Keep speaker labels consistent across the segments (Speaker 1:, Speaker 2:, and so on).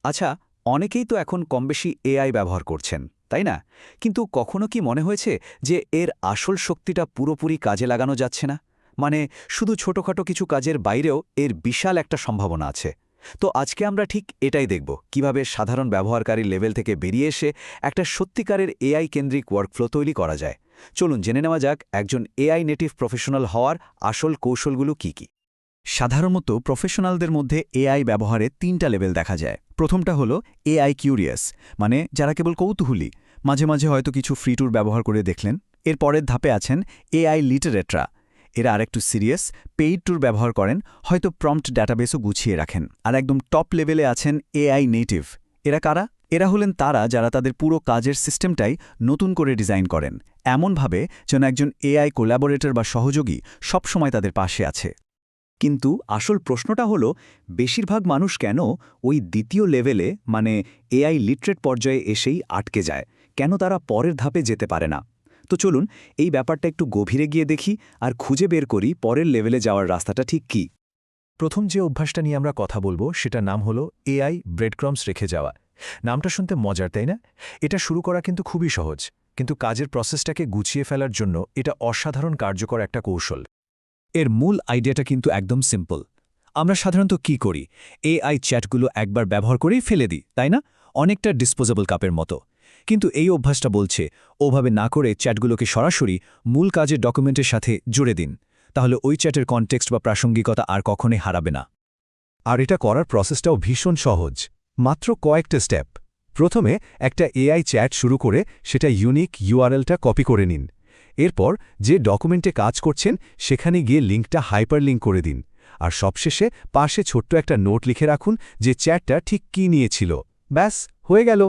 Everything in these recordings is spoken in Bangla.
Speaker 1: আচ্ছা, অনেকেই তো এখন কমবেশি এআই ব্যবহার করছেন, তাই না? কিন্তু কখনো কি মনে হয়েছে যে এর আসল শক্তিটা পুরোপুরি কাজে লাগানো যাচ্ছে না? মানে শুধু ছোটখাটো কিছু কাজের বাইরেও এর বিশাল একটা সম্ভাবনা আছে। তো আজকে আমরা ঠিক এটাই দেখব, কিভাবে সাধারণ ব্যবহারকারী লেভেল থেকে বেরিয়ে এসে একটা সত্যিকারের এআই কেন্দ্রিক ওয়ার্কফ্লো তৈরি করা যায়। চলুন জেনে নেওয়া যাক একজন এআই নেটিভ প্রফেশনাল হওয়ার আসল কৌশলগুলো কি কি। সাধারণত প্রফেশনালদের মধ্যে এআই ব্যবহারে ৩টা লেভেল দেখা যায়। প্রথমটা হলো এআই কিউরিয়াস, মানে যারা কেবল কৌতূহলী, মাঝে মাঝে হয়তো কিছু ফ্রি টুল ব্যবহার করে দেখলেন। এর পরের ধাপে আছেন এআই লিটারেটরা। এরা আরেকটু সিরিয়াস, পেইড টুল ব্যবহার করেন, হয়তো প্রম্পট ডাটাবেসও গুছিয়ে রাখেন। আর একদম টপ লেভেলে আছেন এআই নেটিভ। এরা কারা? এরা হলেন তারা যারা তাদের পুরো কাজের সিস্টেমটাই নতুন করে ডিজাইন করেন, এমনভাবে যেন একজন এআই কোল্যাবোরেটর বা সহযোগী সবসময় তাদের পাশে আছে। কিন্তু আসল প্রশ্নটা হলো, বেশিরভাগ মানুষ কেন ওই দ্বিতীয় লেভেলে, মানে এআই লিটারেট পর্যায়ে এসেই আটকে যায়? কেন তারা পরের ধাপে যেতে পারে না? তো চলুন এই ব্যাপারটা একটু গভীরে গিয়ে দেখি আর খুঁজে বের করি পরের লেভেলে যাওয়ার রাস্তাটা ঠিক কী।
Speaker 2: প্রথম যে অভ্যাসটা নিয়ে আমরা কথা বলবো সেটার নাম হলো এআই ব্রেডক্রাম্বস রেখে যাওয়া। নামটা শুনতে মজার, তাই না? এটা শুরু করা কিন্তু খুবই সহজ, কিন্তু কাজের প্রসেসটাকে গুছিয়ে ফেলার জন্য এটা অসাধারণ কার্যকর একটা কৌশল। এর মূল আইডিয়াটা কিন্তু একদম সিম্পল। আমরা সাধারণত কি করি? এআই চ্যাটগুলো একবার ব্যবহার করেই ফেলে দিই, তাই না? অনেকটা ডিসপোজেবল কাপের মতো। কিন্তু এই অভ্যাসটা বলছে ওভাবে না করে চ্যাটগুলোকে সরাসরি মূল কাজের ডকুমেন্টের সাথে জুড়ে দিন। তাহলে ওই চ্যাটের কনটেক্সট বা প্রাসঙ্গিকতা আর কখনোই হারাবে না। আর এটা করার প্রসেসটাও ভীষণ সহজ, মাত্র কয়েকটা স্টেপ। প্রথমে একটা এআই চ্যাট শুরু করে সেটা ইউনিক ইউআরএলটা কপি করে নিন। এরপর যে ডকুমেন্টে কাজ করছেন সেখানে গিয়ে লিঙ্কটা হাইপারলিঙ্ক করে দিন। আর সবশেষে পাশে ছোট্ট একটা নোট লিখে রাখুন যে চ্যাটটা ঠিক কী নিয়েছিল। ব্যাস, হয়ে গেল।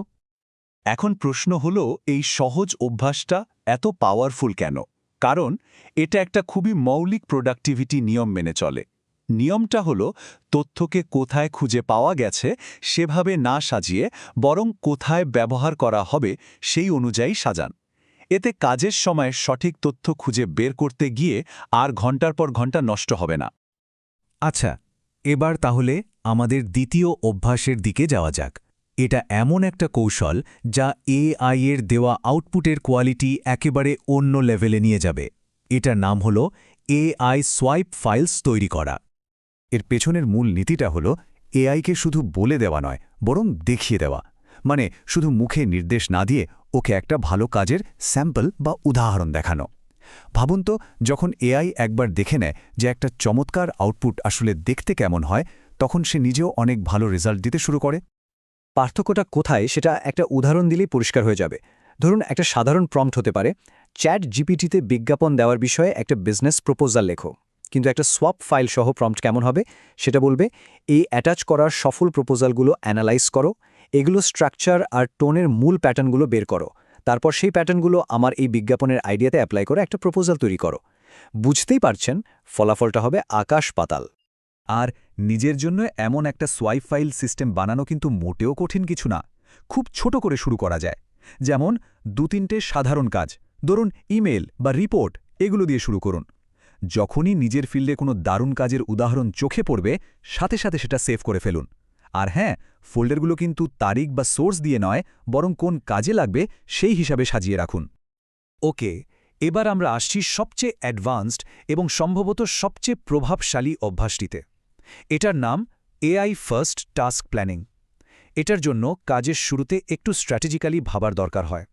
Speaker 1: এখন প্রশ্ন হলো, এই সহজ অভ্যাসটা এত পাওয়ারফুল কেন? কারণ এটা একটা খুবই মৌলিক প্রোডাক্টিভিটি নিয়ম মেনে চলে। নিয়মটা হলো, তথ্যকে কোথায় খুঁজে পাওয়া গেছে সেভাবে না সাজিয়ে বরং কোথায় ব্যবহার করা হবে সেই অনুযায়ী সাজান। এতে কাজের সময় সঠিক তথ্য খুঁজে বের করতে গিয়ে আর ঘন্টার পর ঘন্টা নষ্ট হবে না।
Speaker 2: আচ্ছা, এবার তাহলে আমাদের দ্বিতীয় অভ্যাসের দিকে যাওয়া যাক। এটা এমন একটা কৌশল যা এআই এর দেওয়া আউটপুটের কোয়ালিটি একেবারে অন্য লেভেলে নিয়ে যাবে। এটার নাম হল এআই সোয়াইপ ফাইলস তৈরি করা। এর পেছনের মূল নীতিটা হল এআইকে শুধু বলে দেওয়া নয়, বরং দেখিয়ে দেওয়া। মানে শুধু মুখে নির্দেশ না দিয়ে ওকে একটা ভালো কাজের স্যাম্পল বা উদাহরণ দেখানো। ভাবুন তো, যখন এআই একবার দেখে নেয় যে একটা চমৎকার আউটপুট আসলে দেখতে কেমন হয়, তখন সে নিজেও অনেক ভালো রেজাল্ট দিতে শুরু করে।
Speaker 3: পার্থক্যটা কোথায় সেটা একটা উদাহরণ দিলেই পরিষ্কার হয়ে যাবে। ধরুন, একটা সাধারণ প্রম্পট হতে পারে, চ্যাট জিপিটিতে বিজ্ঞাপন দেওয়ার বিষয়ে একটা বিজনেস প্রপোজাল লেখো। কিন্তু একটা সোয়াপ ফাইল সহ প্রম্পট কেমন হবে? সেটা বলবে, এই অ্যাটাচ করার সফল প্রপোজালগুলো অ্যানালাইজ করো, এগুলো স্ট্রাকচার আর টোনের মূল প্যাটার্নগুলো বের করো, তারপর সেই প্যাটার্নগুলো আমার এই বিজ্ঞাপনের আইডিয়াতে অ্যাপ্লাই করে একটা প্রপোজাল তৈরি করো। বুঝতেই পারছেন, ফলাফলটা হবে আকাশ পাতাল।
Speaker 2: আর নিজের জন্য এমন একটা সোয়াইপ ফাইল সিস্টেম বানানো কিন্তু মোটেও কঠিন কিছু না। খুব ছোট করে শুরু করা যায়। যেমন ২-৩টে সাধারণ কাজ, ধরুন ইমেল বা রিপোর্ট, এগুলো দিয়ে শুরু করুন। যখনই নিজের ফিল্ডে কোনো দারুণ কাজের উদাহরণ চোখে পড়বে, সাথে সাথে সেটা সেভ করে ফেলুন। আর হ্যাঁ, ফোল্ডারগুলো কিন্তু তারিখ বা সোর্স দিয়ে নয়, বরং কোন কাজে লাগবে সেই হিসাবে সাজিয়ে রাখুন। ওকে, এবার আমরা আসছি সবচেয়ে অ্যাডভান্সড এবং সম্ভবত সবচেয়ে প্রভাবশালী অভ্যাসটিতে। এটার নাম এআই ফার্স্ট টাস্ক প্ল্যানিং। এটার জন্য কাজের শুরুতে একটু স্ট্র্যাটেজিক্যালি ভাবার দরকার হয়।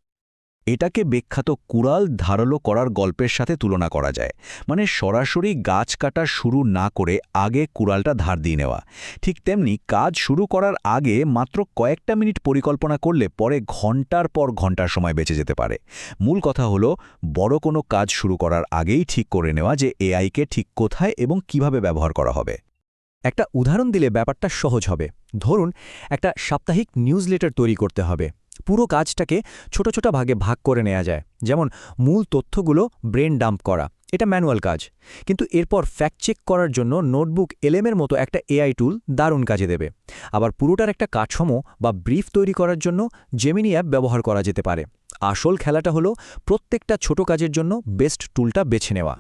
Speaker 1: এটাকে বিখ্যাত কুড়াল ধারালো করার গল্পের সাথে তুলনা করা যায়। মানে সরাসরি গাছ কাটা শুরু না করে আগে কুড়ালটা ধার দিয়ে নেওয়া। ঠিক তেমনি কাজ শুরু করার আগে মাত্র কয়েকটা মিনিট পরিকল্পনা করলে পরে ঘন্টার পর ঘন্টার সময় বেঁচে যেতে পারে। মূল কথা হলো, বড় কোনো কাজ শুরু করার আগেই ঠিক করে নেওয়া যে এআইকে ঠিক কোথায় এবং কিভাবে ব্যবহার করা হবে।
Speaker 3: একটা উদাহরণ দিলে ব্যাপারটা সহজ হবে। ধরুন, একটা সাপ্তাহিক নিউজলেটার তৈরি করতে হবে। পুরো কাজটাকে ছোট ছোট ভাগে ভাগ করে নেওয়া যায়। যেমন মূল তথ্যগুলো ব্রেন ডাম্প করা, এটা ম্যানুয়াল কাজ। কিন্তু এরপর ফ্যাক্ট চেক করার জন্য নোটবুক এলএমের মতো একটা এআই টুল দারুণ কাজে দেবে। আবার পুরোটার একটা কাঠামো বা ব্রিফ তৈরি করার জন্য জেমিনি অ্যাপ ব্যবহার করা যেতে পারে। আসল খেলাটা হলো প্রত্যেকটা ছোট কাজের জন্য বেস্ট টুলটা বেছে নেওয়া।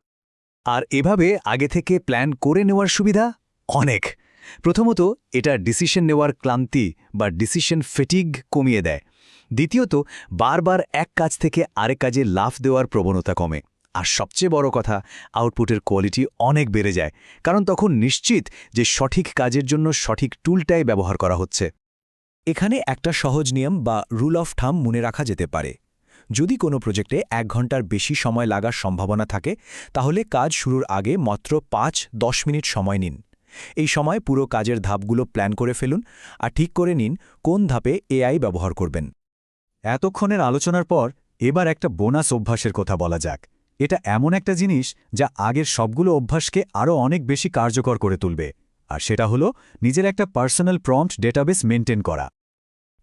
Speaker 1: আর এভাবে আগে থেকে প্ল্যান করে নেওয়ার সুবিধা অনেক।
Speaker 3: প্রথমত এটা ডিসিশন নেওয়ার ক্লান্তি বা ডিসিশন ফেটিগ কমিয়ে দেয়। দ্বিতীয়ত বারবার এক কাজ থেকে আরেক কাজে লাফ দেওয়ার প্রবণতা কমে। আর সবচেয়ে বড় কথা, আউটপুটের কোয়ালিটি অনেক বেড়ে যায়, কারণ তখন নিশ্চিত যে সঠিক কাজের জন্য সঠিক টুলটাই ব্যবহার করা হচ্ছে।
Speaker 2: এখানে একটা সহজ নিয়ম বা রুল অফ থাম মনে রাখা যেতে পারে। যদি কোনো প্রজেক্টে 1 ঘন্টার বেশি সময় লাগার সম্ভাবনা থাকে, তাহলে কাজ শুরুর আগে মাত্র 5-10 মিনিট সময় নিন। এই সময় পুরো কাজের ধাপগুলো প্ল্যান করে ফেলুন আর ঠিক করে নিন কোন ধাপে এআই ব্যবহার করবেন।
Speaker 4: এতক্ষণের আলোচনার পর এবার একটা বোনাস অভ্যাসের কথা বলা যাক। এটা এমন একটা জিনিস যা আগের সবগুলো অভ্যাসকে আরও অনেক বেশি কার্যকর করে তুলবে, আর সেটা হলো নিজের একটা পার্সোনাল প্রম্পট ডেটাবেস মেনটেন করা।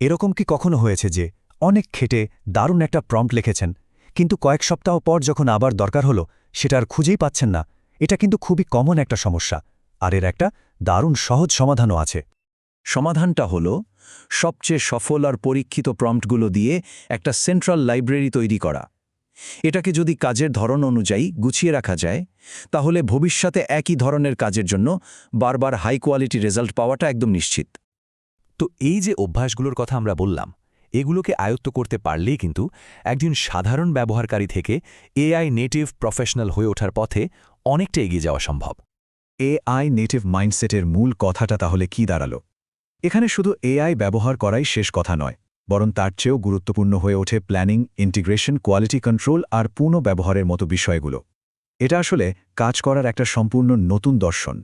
Speaker 2: এরকম কি কখনো হয়েছে যে অনেক খেটে দারুণ একটা প্রম্পট লিখেছেন, কিন্তু কয়েক সপ্তাহ পর যখন আবার দরকার হলো সেটা আর খুঁজেই পাচ্ছেন না? এটা কিন্তু খুবই কমন একটা সমস্যা, আর এর একটা দারুণ সহজ সমাধানও আছে।
Speaker 1: সমাধানটা হলো সবচেয়ে সফল আর পরীক্ষিত প্রম্পটগুলো দিয়ে একটা সেন্ট্রাল লাইব্রেরি তৈরি করা। এটাকে যদি কাজের ধরন অনুযায়ী গুছিয়ে রাখা যায়, তাহলে ভবিষ্যতে একই ধরনের কাজের জন্য বারবার হাই কোয়ালিটি রেজাল্ট পাওয়াটা একদম নিশ্চিত।
Speaker 2: তো এই যে অভ্যাসগুলোর কথা আমরা বললাম, এগুলোকে আয়ত্ত করতে পারলেই কিন্তু একজন সাধারণ ব্যবহারকারী থেকে এআই নেটিভ প্রফেশনাল হয়ে ওঠার পথে অনেকটা এগিয়ে যাওয়া সম্ভব।
Speaker 4: এআই নেটিভ মাইন্ডসেটের মূল কথাটা তাহলে কি দাঁড়ালো? এখানে শুধু এআই ব্যবহার করাই শেষ কথা নয়, বরং তার চেয়েও গুরুত্বপূর্ণ হয়ে ওঠে প্ল্যানিং, ইন্টিগ্রেশন, কোয়ালিটি কন্ট্রোল আর পুনঃব্যবহারের মতো বিষয়গুলো। এটা আসলে কাজ করার একটা সম্পূর্ণ নতুন দর্শন।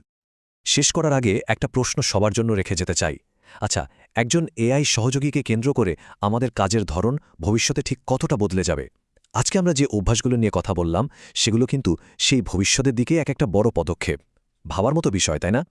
Speaker 2: শেষ করার আগে একটা প্রশ্ন সবার জন্য রেখে যেতে চাই। আচ্ছা, একজন এআই সহযোগীকে কেন্দ্র করে আমাদের কাজের ধরন ভবিষ্যতে ঠিক কতটা বদলে যাবে? আজকে আমরা যে অভ্যাসগুলো নিয়ে কথা বললাম, সেগুলো কিন্তু সেই ভবিষ্যতের দিকে একটা বড় পদক্ষেপ। ভাবার মতো বিষয়, তাই না?